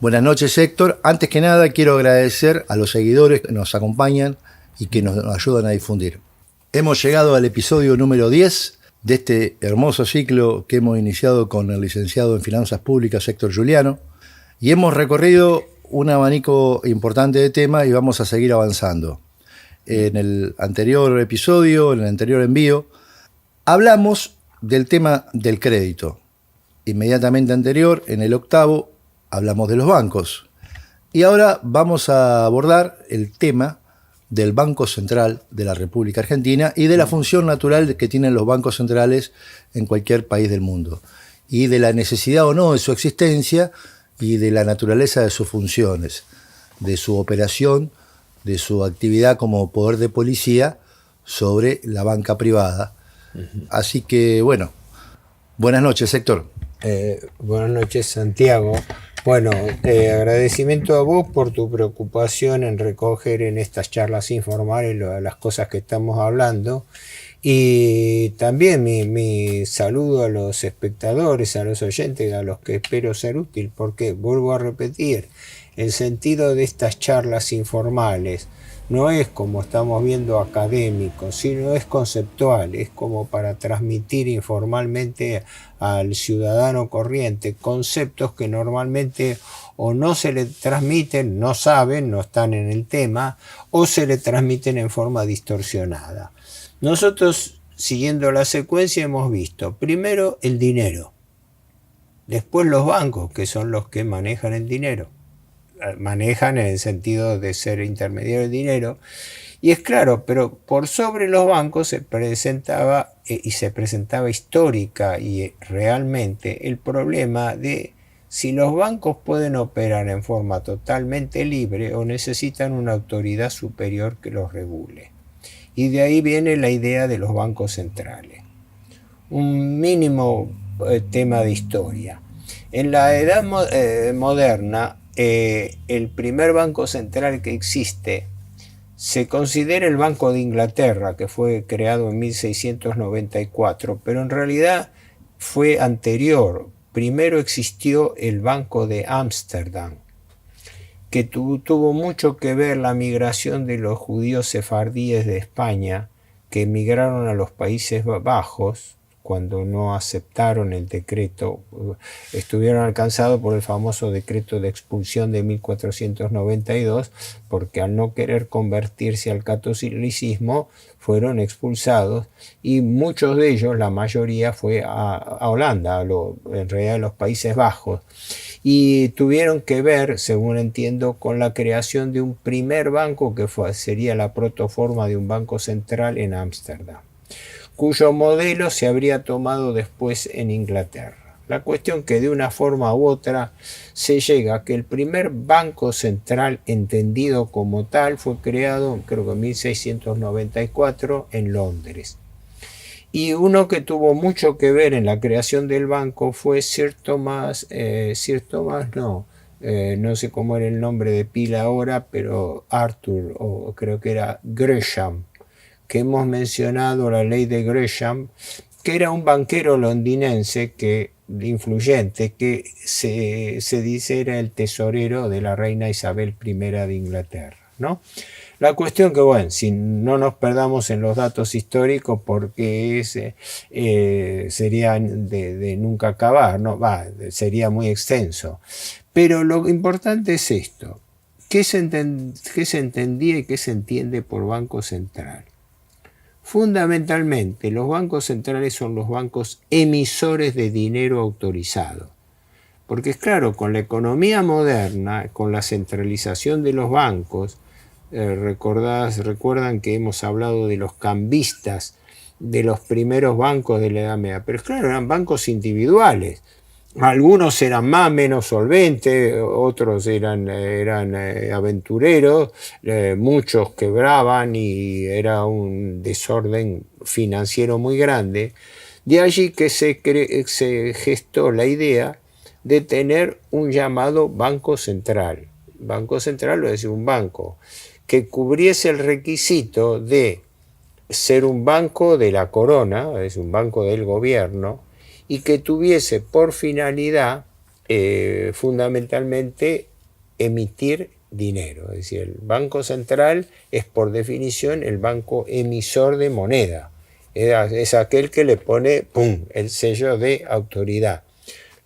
Buenas noches, Héctor. Antes que nada, quiero agradecer a los seguidores que nos acompañan y que nos ayudan a difundir. Hemos llegado al episodio número 10 de este hermoso ciclo que hemos iniciado con el licenciado en Finanzas Públicas, Héctor Juliano, y hemos recorrido un abanico importante de temas y vamos a seguir avanzando. En el anterior episodio, en el anterior envío, hablamos del tema del crédito. Inmediatamente anterior, en el octavo, hablamos de los bancos. Y ahora vamos a abordar el tema del Banco Central de la República Argentina y de la función natural que tienen los bancos centrales en cualquier país del mundo. Y de la necesidad o no de su existencia y de la naturaleza de sus funciones, de su operación, de su actividad como poder de policía sobre la banca privada. Así que, bueno, buenas noches, Héctor. Buenas noches, Santiago. Bueno, agradecimiento a vos por tu preocupación en recoger en estas charlas informales las cosas que estamos hablando. Y también mi saludo a los espectadores, a los oyentes, a los que espero ser útil, porque vuelvo a repetir, el sentido de estas charlas informales no es, como estamos viendo, académico, sino es conceptual, es como para transmitir informalmente al ciudadano corriente conceptos que normalmente o no se le transmiten, no saben, no están en el tema, o se le transmiten en forma distorsionada. Nosotros, siguiendo la secuencia, hemos visto primero el dinero, después los bancos, que son los que manejan el dinero. Manejan en el sentido de ser intermediario del dinero, y es claro, pero por sobre los bancos se presentaba histórica y realmente el problema de si los bancos pueden operar en forma totalmente libre o necesitan una autoridad superior que los regule. Y de ahí viene la idea de los bancos centrales. Un mínimo tema de historia. En la edad moderna, el primer banco central que existe se considera el Banco de Inglaterra, que fue creado en 1694, pero en realidad fue anterior. Primero existió el Banco de Ámsterdam, que tuvo mucho que ver la migración de los judíos sefardíes de España, que emigraron a los Países Bajos cuando no aceptaron el decreto, estuvieron alcanzados por el famoso decreto de expulsión de 1492, porque al no querer convertirse al catolicismo fueron expulsados, y muchos de ellos, la mayoría, fue a Holanda, en realidad a los Países Bajos, y tuvieron que ver, según entiendo, con la creación de un primer banco que sería la protoforma de un banco central en Ámsterdam, cuyo modelo se habría tomado después en Inglaterra. La cuestión que de una forma u otra se llega a que el primer banco central entendido como tal fue creado, creo que en 1694, en Londres. Y uno que tuvo mucho que ver en la creación del banco fue no sé cómo era el nombre de pila ahora, pero Arthur, o creo que era Gresham, que hemos mencionado, la ley de Gresham, que era un banquero londinense influyente, que se dice era el tesorero de la reina Isabel I de Inglaterra, ¿no? La cuestión que, bueno, si no nos perdamos en los datos históricos, porque sería de nunca acabar, ¿no? Sería muy extenso. Pero lo importante es esto. ¿Qué se entendía y qué se entiende por Banco Central? Fundamentalmente, los bancos centrales son los bancos emisores de dinero autorizado. Porque es claro, con la economía moderna, con la centralización de los bancos, recuerdan que hemos hablado de los cambistas de los primeros bancos de la Edad Media, pero es claro, eran bancos individuales. Algunos eran más menos solventes, otros eran aventureros, muchos quebraban y era un desorden financiero muy grande. De allí que se gestó la idea de tener un llamado Banco Central. Banco Central es decir, un banco que cubriese el requisito de ser un banco de la corona, es un banco del gobierno, y que tuviese por finalidad fundamentalmente emitir dinero. Es decir, el Banco Central es por definición el banco emisor de moneda. Es aquel que le pone, ¡pum!, el sello de autoridad.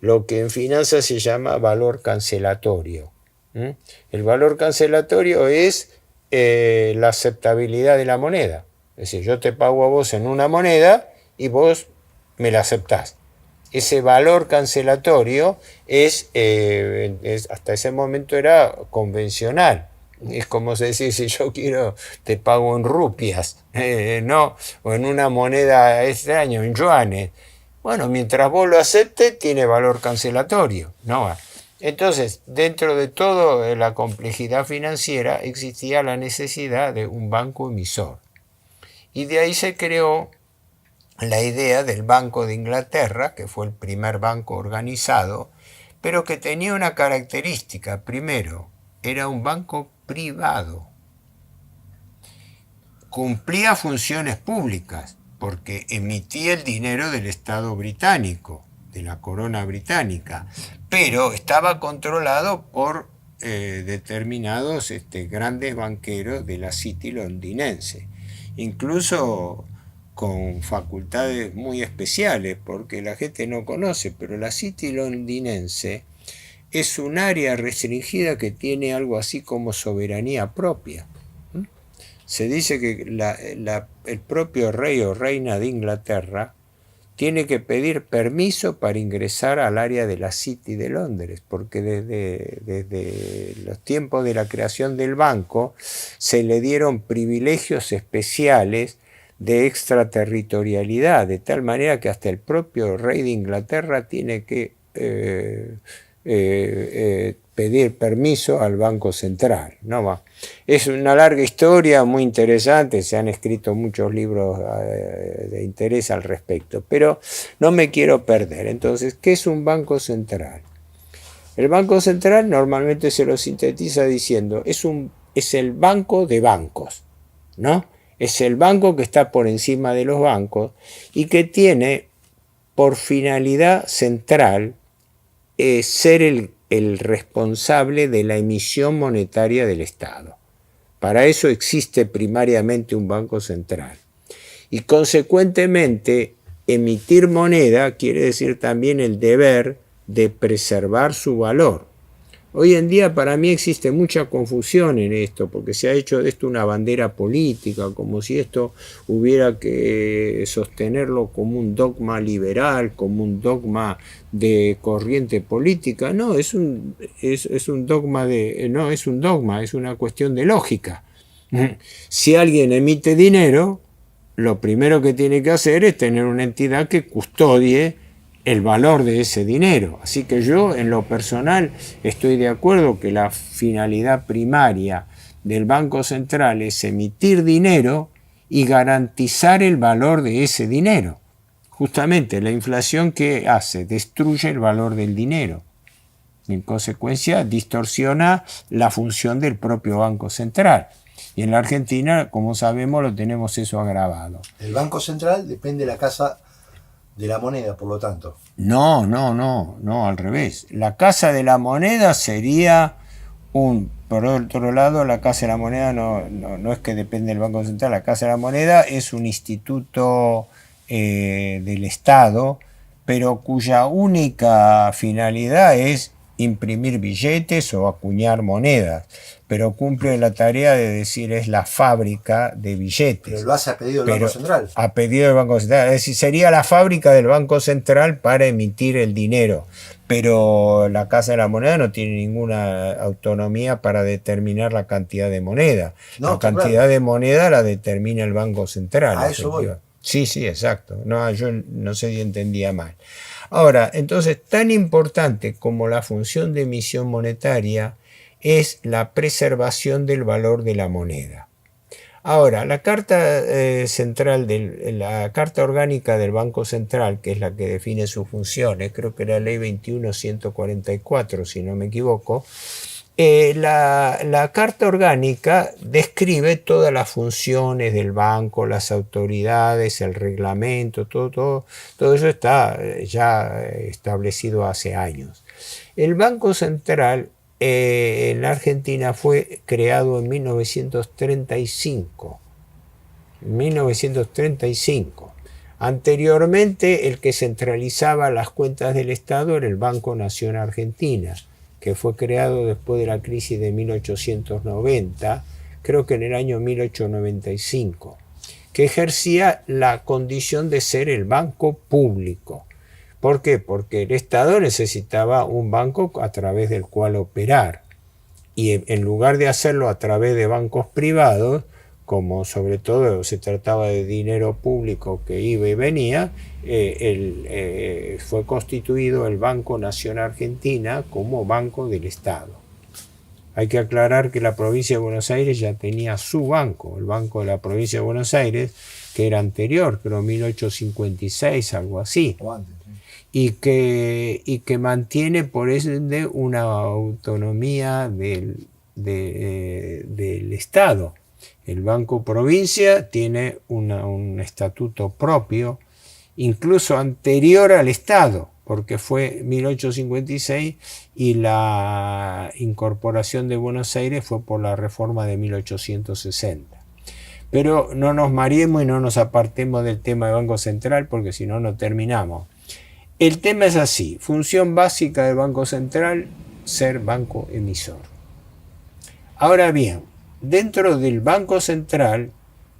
Lo que en finanzas se llama valor cancelatorio. El valor cancelatorio es la aceptabilidad de la moneda. Es decir, yo te pago a vos en una moneda y vos me la aceptás. Ese valor cancelatorio hasta ese momento era convencional. Es como decir, si yo quiero, te pago en rupias, no, o en una moneda extraña, en yuanes. Bueno, mientras vos lo aceptes, tiene valor cancelatorio, ¿no? Entonces, dentro de toda la complejidad financiera, existía la necesidad de un banco emisor. Y de ahí se creó la idea del Banco de Inglaterra, que fue el primer banco organizado, pero que tenía una característica. Primero, era un banco privado. Cumplía funciones públicas, porque emitía el dinero del Estado británico, de la corona británica, pero estaba controlado por determinados grandes banqueros de la City londinense, incluso con facultades muy especiales, porque la gente no conoce, pero la City londinense es un área restringida que tiene algo así como soberanía propia. Se dice que el propio rey o reina de Inglaterra tiene que pedir permiso para ingresar al área de la City de Londres, porque desde los tiempos de la creación del banco se le dieron privilegios especiales de extraterritorialidad, de tal manera que hasta el propio rey de Inglaterra tiene que pedir permiso al Banco Central. No va. Es una larga historia muy interesante, se han escrito muchos libros de interés al respecto, pero no me quiero perder. Entonces, ¿qué es un Banco Central? El Banco Central normalmente se lo sintetiza diciendo, es el banco de bancos, ¿no? Es el banco que está por encima de los bancos y que tiene por finalidad central ser el responsable de la emisión monetaria del Estado. Para eso existe primariamente un banco central. Y consecuentemente, emitir moneda quiere decir también el deber de preservar su valor. Hoy en día para mí existe mucha confusión en esto, porque se ha hecho de esto una bandera política, como si esto hubiera que sostenerlo como un dogma liberal, como un dogma de corriente política. No, es un dogma no es un dogma, es una cuestión de lógica. Si alguien emite dinero, lo primero que tiene que hacer es tener una entidad que custodie el valor de ese dinero. Así que yo, en lo personal, estoy de acuerdo que la finalidad primaria del Banco Central es emitir dinero y garantizar el valor de ese dinero. Justamente la inflación, ¿qué hace? Destruye el valor del dinero. En consecuencia, distorsiona la función del propio Banco Central. Y en la Argentina, como sabemos, lo tenemos eso agravado. El Banco Central depende de la Casa de la Moneda, por lo tanto. No, al revés. La Casa de la Moneda sería por otro lado, la Casa de la Moneda no es que depende del Banco Central. La Casa de la Moneda es un instituto del Estado, pero cuya única finalidad es imprimir billetes o acuñar monedas, pero cumple la tarea de decir es la fábrica de billetes. Pero lo hace a pedido del Banco Central. A pedido del Banco Central, es decir, sería la fábrica del Banco Central para emitir el dinero, pero la Casa de la Moneda no tiene ninguna autonomía para determinar la cantidad de moneda. La cantidad de moneda la determina el Banco Central. A eso voy. Sí, exacto. No, yo no sé si entendía mal. Ahora, entonces, tan importante como la función de emisión monetaria es la preservación del valor de la moneda. Ahora, la carta la carta orgánica del Banco Central, que es la que define sus funciones, creo que la ley 21.144, si no me equivoco, la carta orgánica describe todas las funciones del banco, las autoridades, el reglamento, todo eso está ya establecido hace años. El Banco Central en la Argentina fue creado en 1935. 1935. Anteriormente, el que centralizaba las cuentas del Estado era el Banco Nación Argentina, que fue creado después de la crisis de 1890, creo que en el año 1895, que ejercía la condición de ser el banco público. ¿Por qué? Porque el Estado necesitaba un banco a través del cual operar, y en lugar de hacerlo a través de bancos privados, como sobre todo se trataba de dinero público que iba y venía, fue constituido el Banco Nación Argentina como banco del Estado. Hay que aclarar que la provincia de Buenos Aires ya tenía su banco, el Banco de la Provincia de Buenos Aires, que era anterior, creo 1856, algo así, y que mantiene por ende una autonomía del Estado. El Banco Provincia tiene un estatuto propio, incluso anterior al Estado, porque fue 1856 y la incorporación de Buenos Aires fue por la reforma de 1860. Pero no nos mareemos y no nos apartemos del tema del Banco Central, porque si no, no terminamos. El tema es así: función básica del Banco Central, ser banco emisor. Ahora bien, dentro del Banco Central,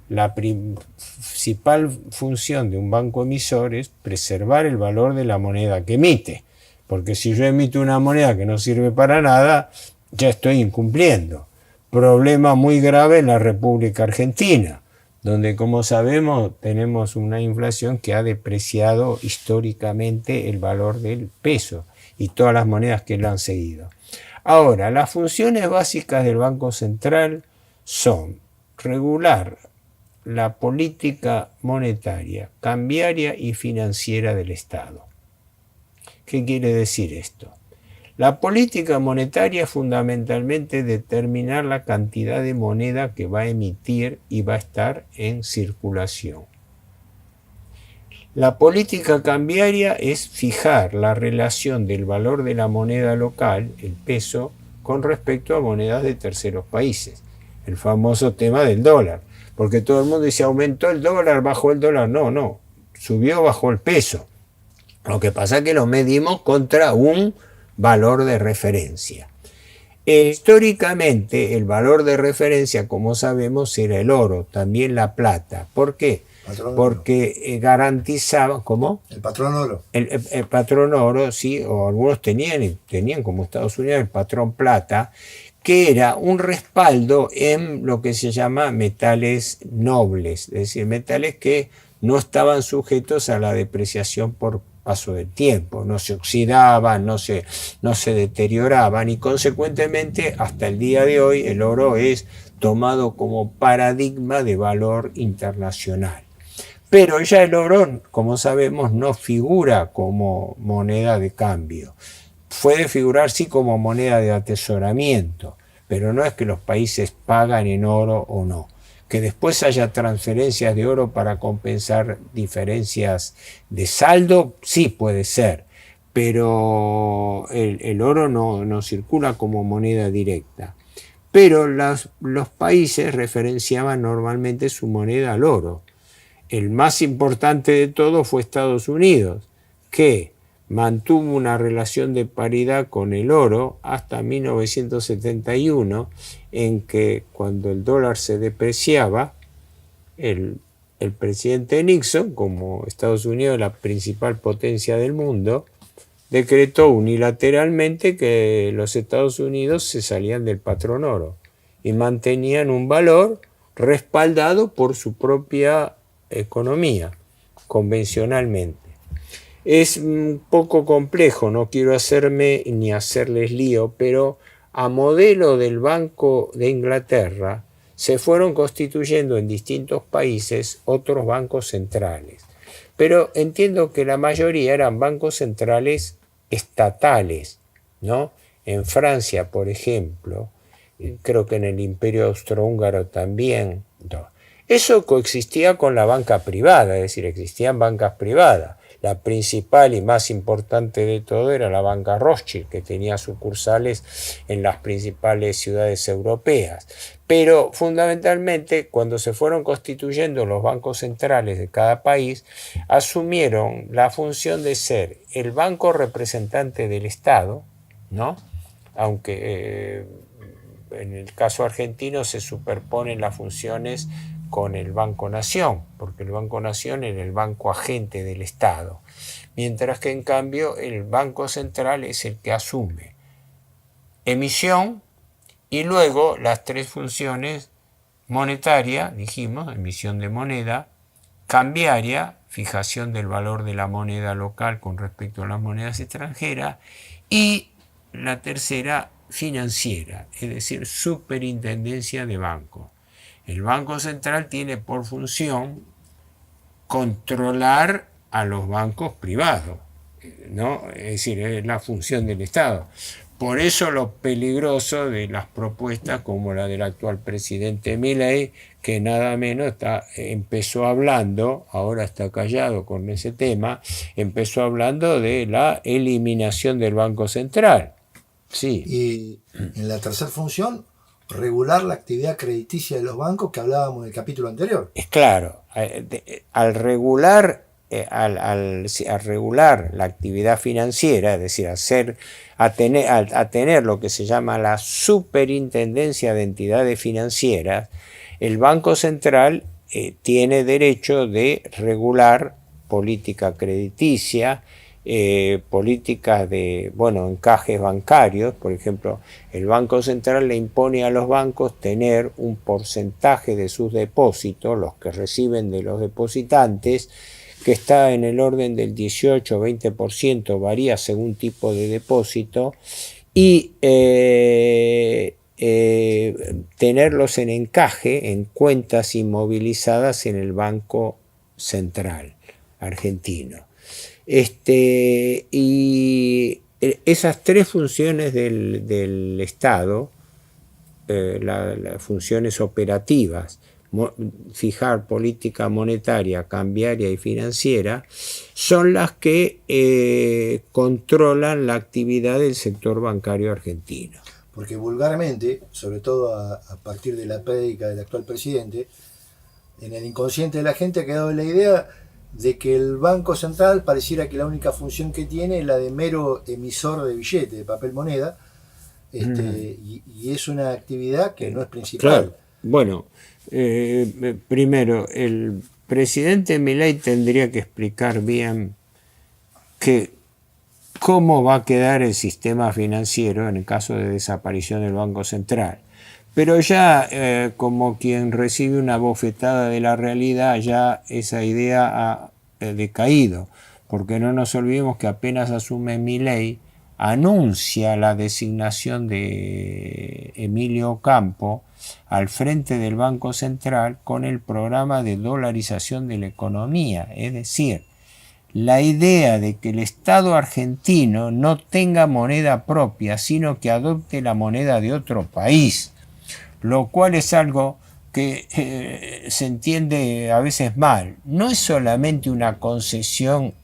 la principal función de un banco emisor es preservar el valor de la moneda que emite. Porque si yo emito una moneda que no sirve para nada, ya estoy incumpliendo. Problema muy grave en la República Argentina, donde, como sabemos, tenemos una inflación que ha depreciado históricamente el valor del peso y todas las monedas que lo han seguido. Ahora, las funciones básicas del Banco Central son regular la política monetaria, cambiaria y financiera del Estado. ¿Qué quiere decir esto? La política monetaria es fundamentalmente determinar la cantidad de moneda que va a emitir y va a estar en circulación. La política cambiaria es fijar la relación del valor de la moneda local, el peso, con respecto a monedas de terceros países. El famoso tema del dólar, porque todo el mundo dice aumentó el dólar, bajó el dólar. No, subió, bajó el peso. Lo que pasa es que lo medimos contra un valor de referencia. Históricamente el valor de referencia, como sabemos, era el oro, también la plata. ¿Por qué? Porque garantizaba, ¿cómo? El patrón oro. El patrón oro, sí, o algunos tenían como Estados Unidos el patrón plata, que era un respaldo en lo que se llama metales nobles, es decir, metales que no estaban sujetos a la depreciación por paso del tiempo, no se oxidaban, no se deterioraban, y consecuentemente hasta el día de hoy el oro es tomado como paradigma de valor internacional. Pero ya el oro, como sabemos, no figura como moneda de cambio. Puede figurar sí como moneda de atesoramiento, pero no es que los países pagan en oro o no. Que después haya transferencias de oro para compensar diferencias de saldo, sí puede ser, pero el oro no circula como moneda directa. Pero los países referenciaban normalmente su moneda al oro. El más importante de todos fue Estados Unidos, que mantuvo una relación de paridad con el oro hasta 1971, en que cuando el dólar se depreciaba, el presidente Nixon, como Estados Unidos es la principal potencia del mundo, decretó unilateralmente que los Estados Unidos se salían del patrón oro y mantenían un valor respaldado por su propia economía, convencionalmente. Es un poco complejo, no quiero hacerme ni hacerles lío, pero a modelo del Banco de Inglaterra se fueron constituyendo en distintos países otros bancos centrales. Pero entiendo que la mayoría eran bancos centrales estatales, ¿no? En Francia, por ejemplo, creo que en el Imperio Austrohúngaro también, no. Eso coexistía con la banca privada, es decir, existían bancas privadas. La principal y más importante de todo era la banca Rothschild, que tenía sucursales en las principales ciudades europeas. Pero fundamentalmente, cuando se fueron constituyendo los bancos centrales de cada país, asumieron la función de ser el banco representante del Estado, ¿no? Aunque en el caso argentino se superponen las funciones con el Banco Nación, porque el Banco Nación era el banco agente del Estado, mientras que en cambio el Banco Central es el que asume emisión y luego las tres funciones: monetaria, dijimos, emisión de moneda; cambiaria, fijación del valor de la moneda local con respecto a las monedas extranjeras; y la tercera, financiera, es decir, superintendencia de banco. El Banco Central tiene por función controlar a los bancos privados, ¿no? Es decir, es la función del Estado. Por eso lo peligroso de las propuestas como la del actual presidente Milei, que nada menos empezó hablando, ahora está callado con ese tema, empezó hablando de la eliminación del Banco Central. Sí. Y en la tercera función, regular la actividad crediticia de los bancos que hablábamos en el capítulo anterior. Es claro, al regular la actividad financiera, es decir, a tener lo que se llama la superintendencia de entidades financieras, el Banco Central tiene derecho de regular política crediticia, políticas de encajes bancarios. Por ejemplo, el Banco Central le impone a los bancos tener un porcentaje de sus depósitos, los que reciben de los depositantes, que está en el orden del 18 o 20%, varía según tipo de depósito, y tenerlos en encaje en cuentas inmovilizadas en el Banco Central argentino. Y esas tres funciones del Estado, las funciones operativas, fijar política monetaria, cambiaria y financiera, son las que controlan la actividad del sector bancario argentino. Porque vulgarmente, sobre todo a partir de la prédica del actual presidente, en el inconsciente de la gente ha quedado la idea de que el Banco Central pareciera que la única función que tiene es la de mero emisor de billetes, de papel moneda, y es una actividad que no es principal. Claro. Bueno, primero, el presidente Milei tendría que explicar bien cómo va a quedar el sistema financiero en el caso de desaparición del Banco Central. Pero ya como quien recibe una bofetada de la realidad, ya esa idea ha decaído, porque no nos olvidemos que apenas asume Milei, anuncia la designación de Emilio Campo al frente del Banco Central con el programa de dolarización de la economía, es decir, la idea de que el Estado argentino no tenga moneda propia, sino que adopte la moneda de otro país, lo cual es algo que se entiende a veces mal. No es solamente una concesión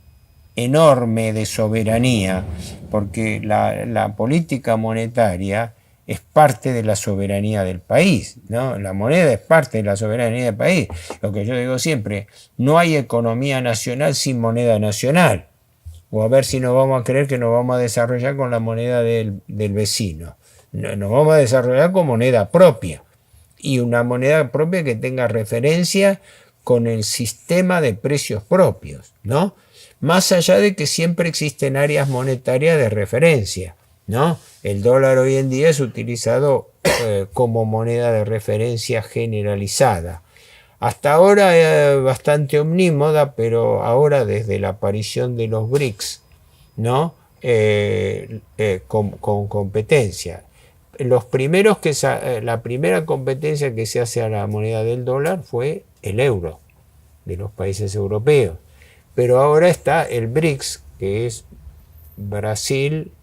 enorme de soberanía, porque la política monetaria es parte de la soberanía del país, ¿no? La moneda es parte de la soberanía del país. Lo que yo digo siempre, no hay economía nacional sin moneda nacional. O a ver si nos vamos a creer que nos vamos a desarrollar con la moneda del vecino. Nos vamos a desarrollar con moneda propia. Y una moneda propia que tenga referencia con el sistema de precios propios, ¿no? Más allá de que siempre existen áreas monetarias de referencia, ¿no? El dólar hoy en día es utilizado como moneda de referencia generalizada. Hasta ahora es bastante omnímoda, pero ahora desde la aparición de los BRICS, ¿no? Con competencia. La primera competencia que se hace a la moneda del dólar fue el euro de los países europeos. Pero ahora está el BRICS, que es Brasil,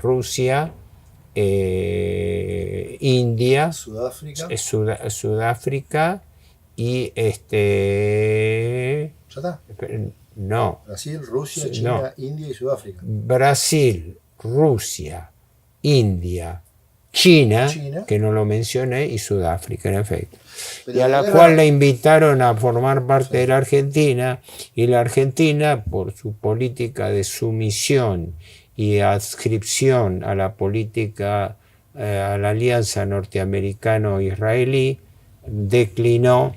Rusia, India, Sudáfrica y ¿Ya está? No, Brasil, Rusia, China, no. India y Sudáfrica. Brasil, Rusia, India, China, China. que no lo mencioné, y Sudáfrica, en efecto. Pero Y a la guerra- cual le invitaron a formar parte Sí. de la Argentina, y la Argentina, por su política de sumisión y adscripción a la política, a la alianza norteamericano-israelí, declinó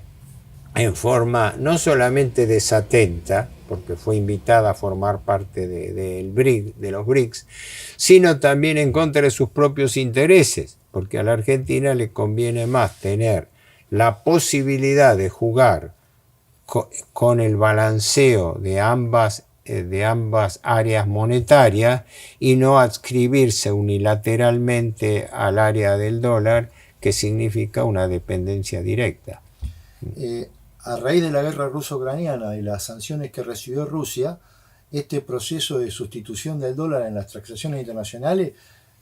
en forma no solamente desatenta, porque fue invitada a formar parte de los BRICS, sino también en contra de sus propios intereses, porque a la Argentina le conviene más tener la posibilidad de jugar con el balanceo de ambas áreas monetarias y no adscribirse unilateralmente al área del dólar, que significa una dependencia directa. A raíz de la guerra ruso-ucraniana y las sanciones que recibió Rusia, este proceso de sustitución del dólar en las transacciones internacionales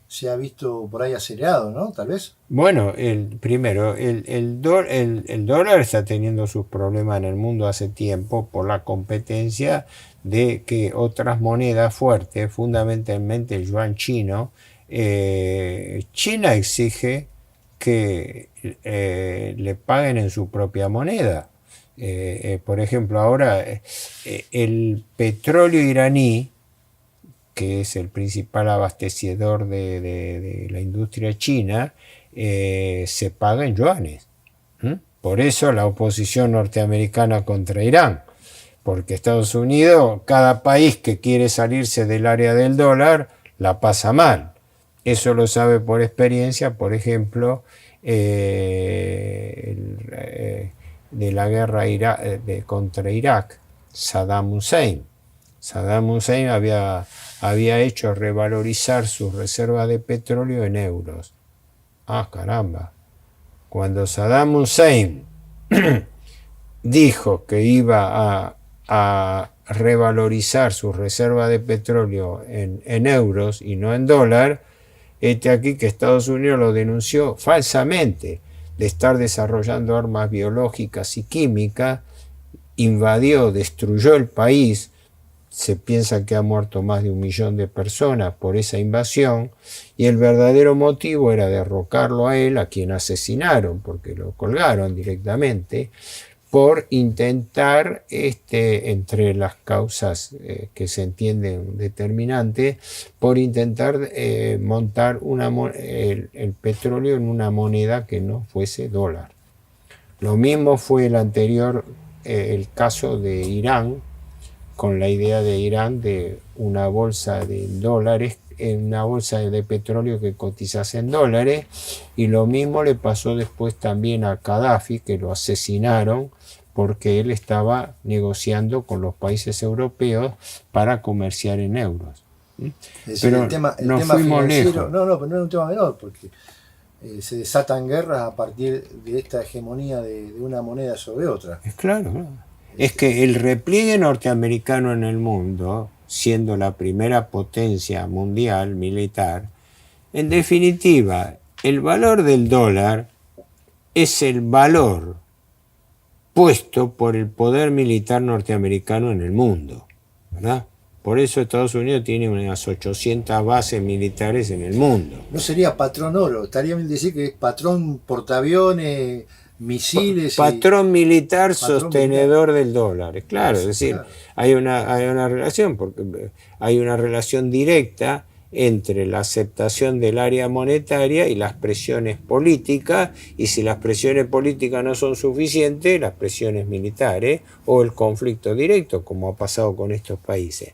se ha visto por ahí acelerado, ¿no? Tal vez. Bueno, primero, el dólar está teniendo sus problemas en el mundo hace tiempo por la competencia de que otras monedas fuertes, fundamentalmente el yuan chino. China exige que le paguen en su propia moneda. Por ejemplo, ahora el petróleo iraní, que es el principal abastecedor de la industria china, se paga en yuanes. Por eso la oposición norteamericana contra Irán, porque Estados Unidos, cada país que quiere salirse del área del dólar, la pasa mal. Eso lo sabe por experiencia, por ejemplo, de la guerra contra Irak, Saddam Hussein. Saddam Hussein había hecho revalorizar sus reservas de petróleo en euros. Ah, caramba. Cuando Saddam Hussein dijo que iba a revalorizar sus reservas de petróleo en euros y no en dólar, aquí que Estados Unidos lo denunció falsamente de estar desarrollando armas biológicas y químicas, invadió, destruyó el país. Se piensa que ha muerto más de 1 millón de personas por esa invasión, y el verdadero motivo era derrocarlo a él, a quien asesinaron, porque lo colgaron directamente, por intentar, entre las causas que se entienden determinantes, por intentar montar el petróleo en una moneda que no fuese dólar. Lo mismo fue el caso de Irán, con la idea de Irán de una bolsa de dólares, una bolsa de petróleo que cotizase en dólares, y lo mismo le pasó después también a Gaddafi, que lo asesinaron porque él estaba negociando con los países europeos para comerciar en euros. Pero el tema fuimos lejos. No, pero no es un tema menor, porque se desatan guerras a partir de esta hegemonía de una moneda sobre otra. Es claro. Es que el repliegue norteamericano en el mundo, siendo la primera potencia mundial militar, en definitiva, el valor del dólar es el valor puesto por el poder militar norteamericano en el mundo, ¿verdad? Por eso Estados Unidos tiene unas 800 bases militares en el mundo. No sería patrón oro, estaría bien decir que es patrón portaaviones, misiles. Patrón militar sostenedor del dólar. Claro, es decir, claro. hay una relación, porque hay una relación directa entre la aceptación del área monetaria y las presiones políticas, y si las presiones políticas no son suficientes, las presiones militares o el conflicto directo, como ha pasado con estos países.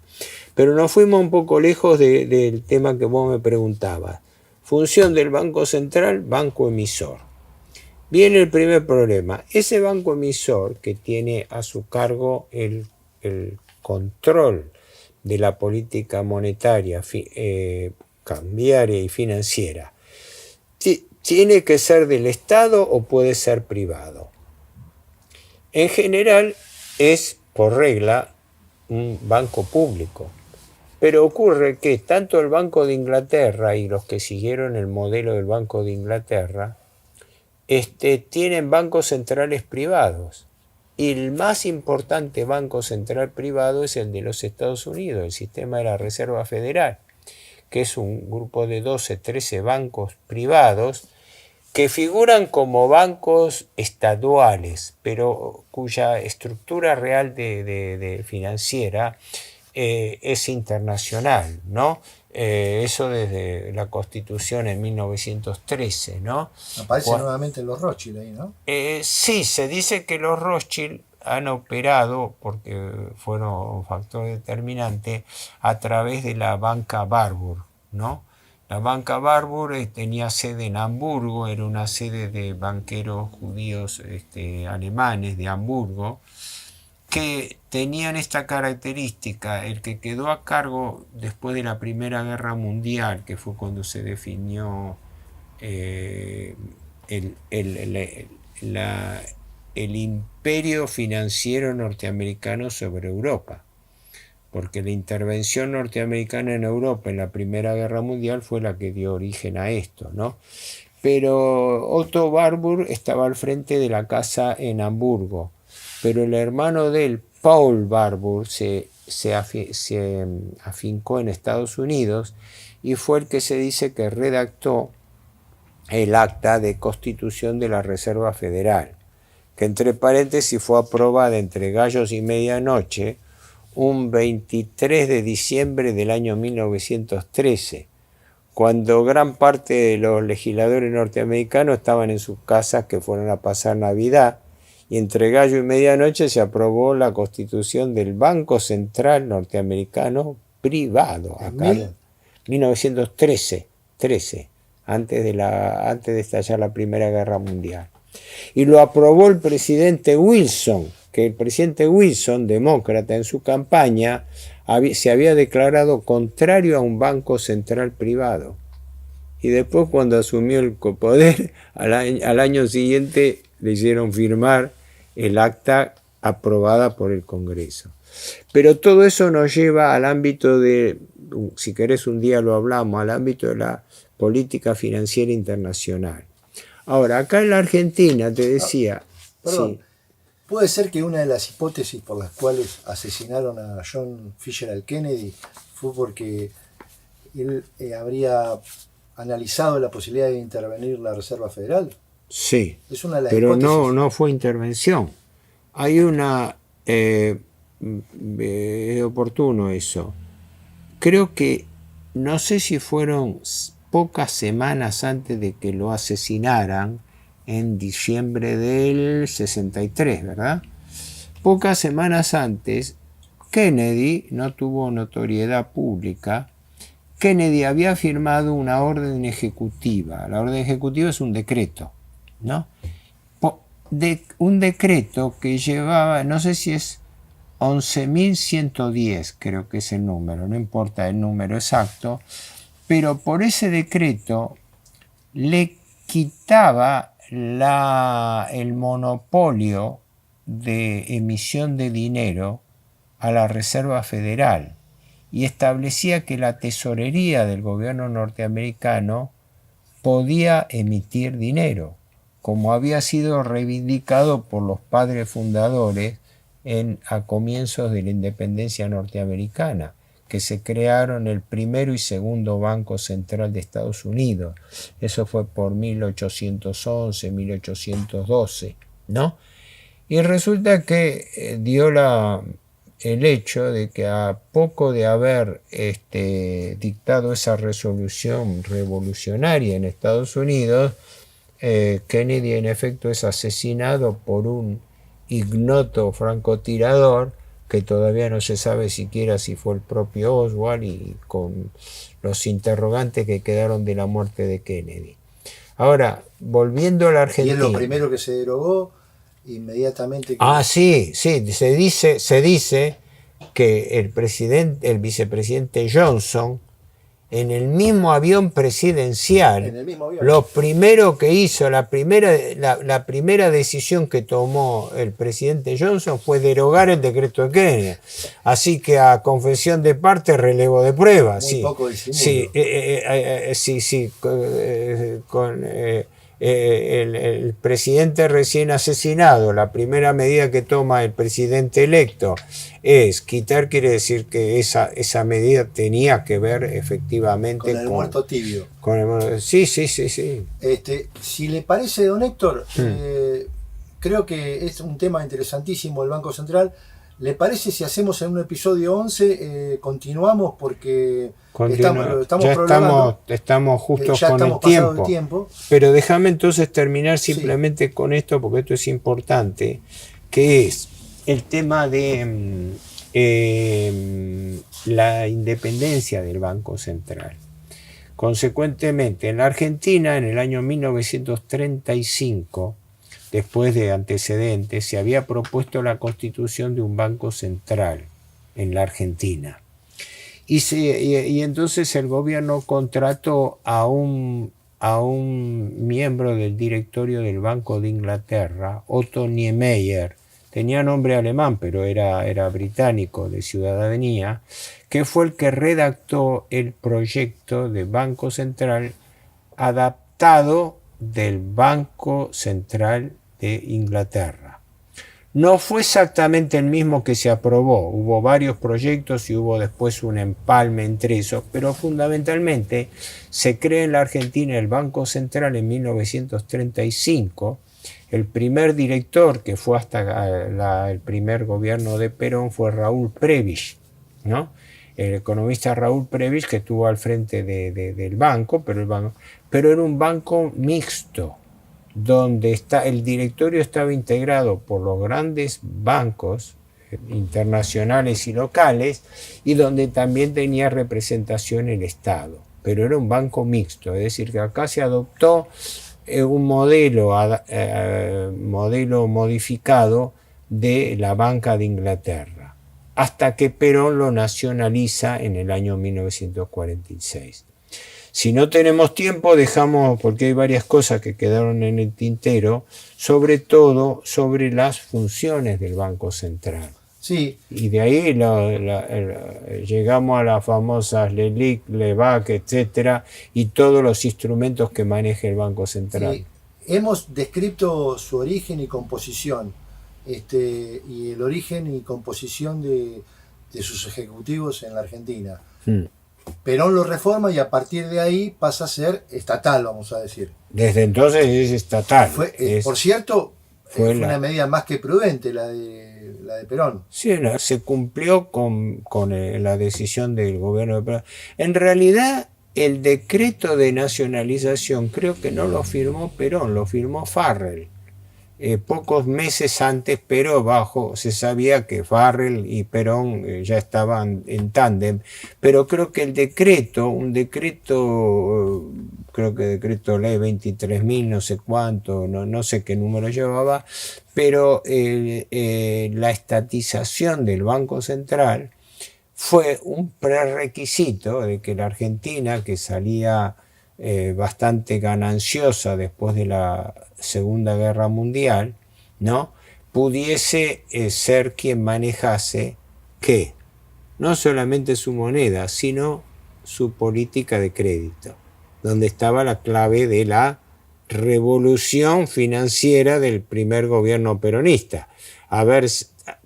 Pero nos fuimos un poco lejos del tema que vos me preguntabas. Función del Banco Central, banco emisor. Viene el primer problema. Ese banco emisor, que tiene a su cargo el control de la política monetaria, cambiaria y financiera, ¿tiene que ser del Estado o puede ser privado? En general es, por regla, un banco público. Pero ocurre que tanto el Banco de Inglaterra y los que siguieron el modelo del Banco de Inglaterra tienen bancos centrales privados. Y el más importante banco central privado es el de los Estados Unidos, el sistema de la Reserva Federal, que es un grupo de 12, 13 bancos privados que figuran como bancos estaduales, pero cuya estructura real de financiera es internacional, ¿no? Eso desde la Constitución en 1913, ¿no? Aparece nuevamente los Rothschild ahí, ¿no? Sí, se dice que los Rothschild han operado, porque fueron un factor determinante, a través de la banca Warburg, ¿no? La banca Warburg tenía sede en Hamburgo, era una sede de banqueros judíos alemanes de Hamburgo, que tenían esta característica. El que quedó a cargo después de la Primera Guerra Mundial, que fue cuando se definió el imperio financiero norteamericano sobre Europa, porque la intervención norteamericana en Europa en la Primera Guerra Mundial fue la que dio origen a esto, ¿no? Pero Otto Warburg estaba al frente de la casa en Hamburgo, pero el hermano de él, Paul Warburg, se afincó en Estados Unidos y fue el que se dice que redactó el acta de constitución de la Reserva Federal, que entre paréntesis fue aprobada entre gallos y medianoche un 23 de diciembre del año 1913, cuando gran parte de los legisladores norteamericanos estaban en sus casas que fueron a pasar Navidad, y entre gallo y medianoche se aprobó la constitución del Banco Central Norteamericano privado, acá en 1913, antes de estallar la Primera Guerra Mundial. Y lo aprobó el presidente Wilson, que el presidente Wilson, demócrata en su campaña, se había declarado contrario a un banco central privado. Y después, cuando asumió el poder, al año siguiente le hicieron firmar el acta aprobada por el Congreso. Pero todo eso nos lleva al ámbito de, si querés un día lo hablamos, al ámbito de la política financiera internacional. Ahora, acá en la Argentina, te decía... Perdón, sí. ¿Puede ser que una de las hipótesis por las cuales asesinaron a John Fitzgerald Kennedy fue porque él habría analizado la posibilidad de intervenir la Reserva Federal? Sí, es una de las pero hipótesis. no fue intervención. Hay una... es oportuno eso. Creo que, no sé si fueron pocas semanas antes de que lo asesinaran, en diciembre del 63, ¿verdad? Pocas semanas antes, Kennedy no tuvo notoriedad pública. Kennedy había firmado una orden ejecutiva. La orden ejecutiva es un decreto, ¿no? Un decreto que llevaba, no sé si es 11.110, creo que es el número, no importa el número exacto, pero por ese decreto le quitaba el monopolio de emisión de dinero a la Reserva Federal y establecía que la tesorería del gobierno norteamericano podía emitir dinero, como había sido reivindicado por los padres fundadores a comienzos de la independencia norteamericana, que se crearon el primero y segundo Banco Central de Estados Unidos. Eso fue por 1811, 1812, ¿no? Y resulta que dio el hecho de que a poco de haber dictado esa resolución revolucionaria en Estados Unidos, Kennedy en efecto es asesinado por un ignoto francotirador que todavía no se sabe siquiera si fue el propio Oswald, y con los interrogantes que quedaron de la muerte de Kennedy. Ahora, volviendo a la Argentina. Y es lo primero que se derogó inmediatamente. Sí, se dice que el vicepresidente Johnson, en el mismo avión presidencial, lo primero que hizo, la primera decisión que tomó el presidente Johnson fue derogar el decreto de Kennedy. Así que, a confesión de parte, relevo de pruebas. Muy poco disimulo. el presidente recién asesinado, la primera medida que toma el presidente electo es quitar, quiere decir que esa medida tenía que ver efectivamente con el muerto tibio. Sí. Si le parece, don Héctor, creo que es un tema interesantísimo el Banco Central. ¿Le parece si hacemos en un episodio 11, continuamos porque estamos justos ya con estamos el el tiempo? Pero déjame entonces terminar simplemente con esto, porque esto es importante, que es el tema de la independencia del Banco Central. Consecuentemente, en la Argentina, en el año 1935, después de antecedentes, se había propuesto la constitución de un banco central en la Argentina. Y entonces el gobierno contrató a un miembro del directorio del Banco de Inglaterra, Otto Niemeyer, tenía nombre alemán, pero era británico de ciudadanía, que fue el que redactó el proyecto de Banco Central adaptado del Banco Central de Inglaterra. No fue exactamente el mismo que se aprobó, hubo varios proyectos y hubo después un empalme entre esos, pero fundamentalmente se crea en la Argentina el Banco Central en 1935. El primer director, que fue hasta el primer gobierno de Perón, fue Raúl Prebisch, ¿no? El economista Raúl Prebisch, que estuvo al frente del banco, pero era un banco mixto, donde el directorio estaba integrado por los grandes bancos internacionales y locales, y donde también tenía representación el Estado. Pero era un banco mixto, es decir, que acá se adoptó un modelo modificado de la Banca de Inglaterra, hasta que Perón lo nacionaliza en el año 1946. Si no tenemos tiempo, dejamos, porque hay varias cosas que quedaron en el tintero, sobre todo sobre las funciones del Banco Central. Sí. Y de ahí llegamos a las famosas LELIQ, LEBAC, etcétera, y todos los instrumentos que maneja el Banco Central. Sí. Hemos descrito su origen y composición, y el origen y composición de sus ejecutivos en la Argentina. Perón lo reforma y a partir de ahí pasa a ser estatal, vamos a decir. Desde entonces es estatal. Por cierto, fue una medida más que prudente la de Perón. Sí, se cumplió con la decisión del gobierno de Perón. En realidad, el decreto de nacionalización creo que no lo firmó Perón, lo firmó Farrell. Pocos meses antes, pero se sabía que Farrell y Perón ya estaban en tándem, pero creo que creo que decreto ley 23.000 no sé cuánto, no sé qué número llevaba, pero la estatización del Banco Central fue un prerequisito de que la Argentina, que salía bastante gananciosa después de la Segunda Guerra Mundial, ¿no?, pudiese ser quien manejase ¿qué? No solamente su moneda, sino su política de crédito, donde estaba la clave de la revolución financiera del primer gobierno peronista. Haber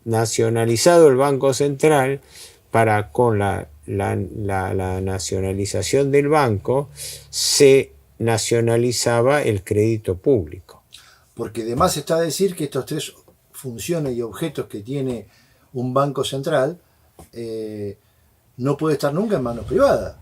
nacionalizado el Banco Central para con la nacionalización del banco se nacionalizaba el crédito público. Porque además está a decir que estos tres funciones y objetos que tiene un banco central no puede estar nunca en manos privadas.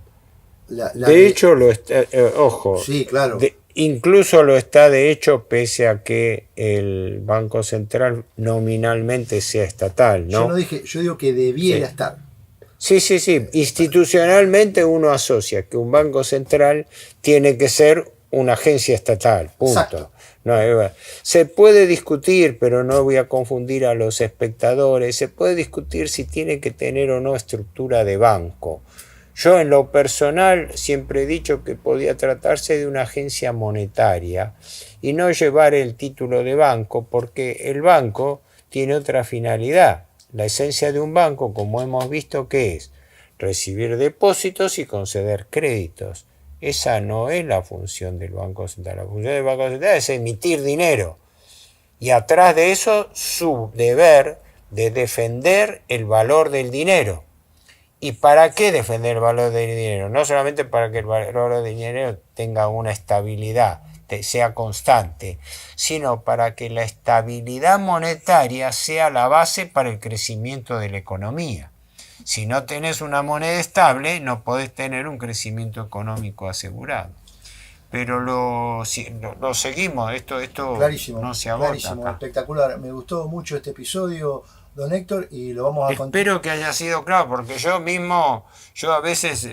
De hecho, lo está, ojo, sí, claro. Incluso lo está de hecho pese a que el Banco Central nominalmente sea estatal, ¿no? Yo no dije, yo digo que debiera estar. Sí. Institucionalmente uno asocia que un banco central tiene que ser una agencia estatal, punto. Exacto. No, se puede discutir, pero no voy a confundir a los espectadores, se puede discutir si tiene que tener o no estructura de banco. Yo en lo personal siempre he dicho que podía tratarse de una agencia monetaria y no llevar el título de banco, porque el banco tiene otra finalidad. La esencia de un banco, como hemos visto, ¿qué es? Recibir depósitos y conceder créditos. Esa no es la función del Banco Central. La función del Banco Central es emitir dinero. Y atrás de eso, su deber de defender el valor del dinero. ¿Y para qué defender el valor del dinero? No solamente para que el valor del dinero tenga una estabilidad, sea constante, sino para que la estabilidad monetaria sea la base para el crecimiento de la economía. Si no tenés una moneda estable, no podés tener un crecimiento económico asegurado. Pero lo seguimos, esto Clarísimo, no se agota clarísimo, acá. espectacular. Me gustó mucho este episodio, don Héctor, y lo vamos a continuar. Espero que haya sido claro, porque yo mismo, yo a veces,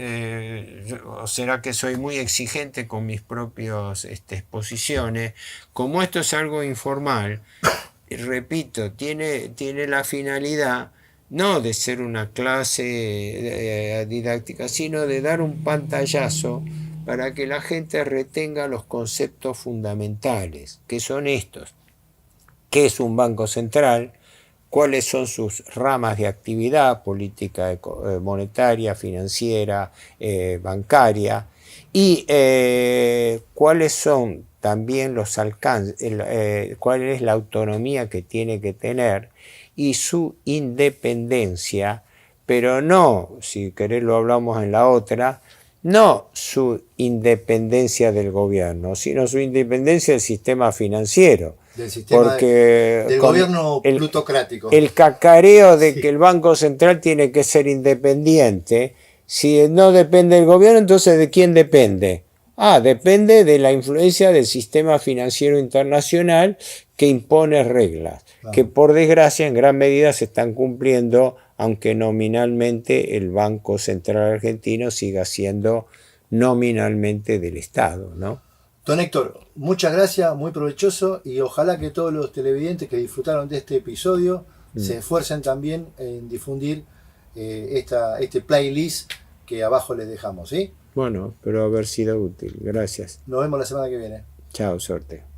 o será que soy muy exigente con mis propias exposiciones, como esto es algo informal, repito, tiene la finalidad no de ser una clase didáctica, sino de dar un pantallazo para que la gente retenga los conceptos fundamentales, que son estos: ¿qué es un banco central? ¿Cuáles son sus ramas de actividad? Política monetaria, financiera, bancaria. Y cuáles son también los alcances, cuál es la autonomía que tiene que tener y su independencia, pero no, si querés lo hablamos en la otra, no su independencia del gobierno, sino su independencia del sistema financiero. Del sistema porque del gobierno plutocrático. El cacareo de que el Banco Central tiene que ser independiente, si no depende del gobierno, entonces ¿de quién depende? Depende de la influencia del sistema financiero internacional que impone reglas, que por desgracia en gran medida se están cumpliendo, aunque nominalmente el Banco Central argentino siga siendo nominalmente del Estado, ¿no? Don Héctor, muchas gracias, muy provechoso, y ojalá que todos los televidentes que disfrutaron de este episodio se esfuercen también en difundir este playlist que abajo les dejamos, ¿sí? Bueno, espero haber sido útil. Gracias. Nos vemos la semana que viene. Chao, suerte.